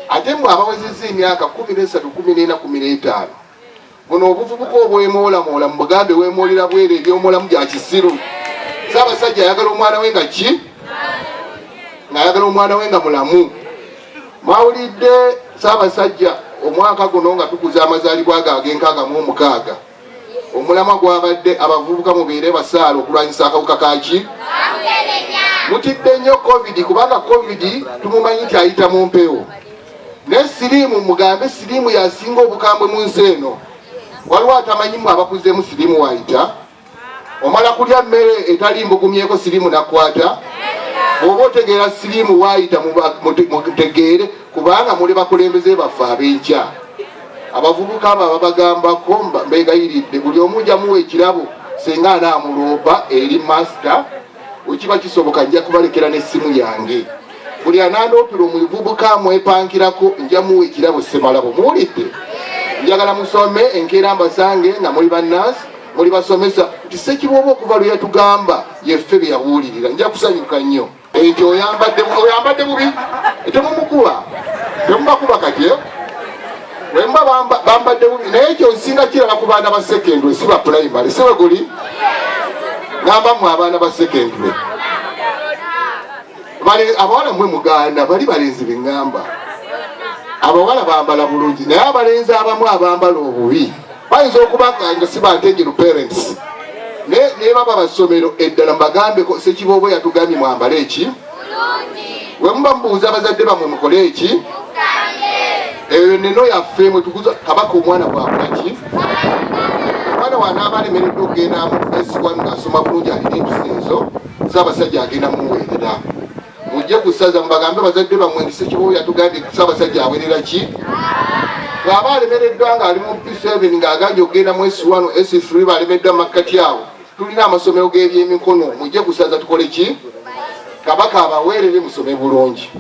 ate mwe abawezezza emyaka 13, 14, 15 buno obuvubuka obwemoolamoola mubugambe weemoolera bwere ebyomulamu gya kisiru. Ssaabasajja ayagala omwana we nga ki? Ng'ayagala omwana we nga mulamu. Mwawulidde Ssaabasajja omwaka guno nga tukuza amazaalibwa ago ag'enkaaga omulamwa gwabadde abavubuka mubeere basaala okulwanyisa akawuka kaki? Mutidde nnyo covid kubanga covid tumumanyi nti ayita mu mpewo. Ne siriimu mugambe siriimu yasinga obukambwe mu nsi eno. Waliwo atamanyimu abakuzeemu siriimu wayita. Omala kulya mmere etali mbugumyeko siriimu nakwata. Oba otegeera siriimu wayita mutegeere kubanga muli bakulembeze baffe ab'enkya. Abavubuka abo babagambako mbegayiridde buli omu jamuwa ekirabo singa anaamuloopa eri master wekiba kisoboka nja kubalekera n'essimu yange. Buli anandoopera omuvubuka amwepankirako njamuwa ekirabo Ssemalabo. Muwulidde? Njagala musome enkeera mbasange nga muli bannansi muli basomesa nti Ssekiboobo okuva lwe yatugamba yeffe bye yawulirira. Nja kusanyuka nnyo. Ekyo oyambadde bubi temumukuba temubakuba kati wemba bambadde bubi naye ekyo nsinga kirala ku baana ba secondary si ba primary si weguli ngamba mu abaana ba secondary abawala mwe muganda bali balenzi bengamba abawala bambala bulungi naye abalenzi abamu abambala obubi bayinza okuba nga si bantenjeru parents ne baba basomero eddala mbagambeko Ssekiboobo yatugambye mwambale eki we muba mubuuza abazadde bamwe mukole eki eyo neno yaffe mwe tukuza kabaka omwana bwabulaki omwana wanaaba alemereddwa okugenda mu S1 ng'asoma bulungi alina entuseezo Ssaabasajja agenda mumuweerera. Mujje ku ssaza mubagambe bazadde bamwe nti Ssekiboobo yatugambye Ssaabasajja aweerera ki? Bw'aba alemereddwa ng'ali mu P7 ng'agambye okugenda mu S1 S3 balemeddwa mu makkati awo tulina amasomero g'ebyemikono mujje ku ssaza tukole ki? Kabaka abaweerere musome bulungi.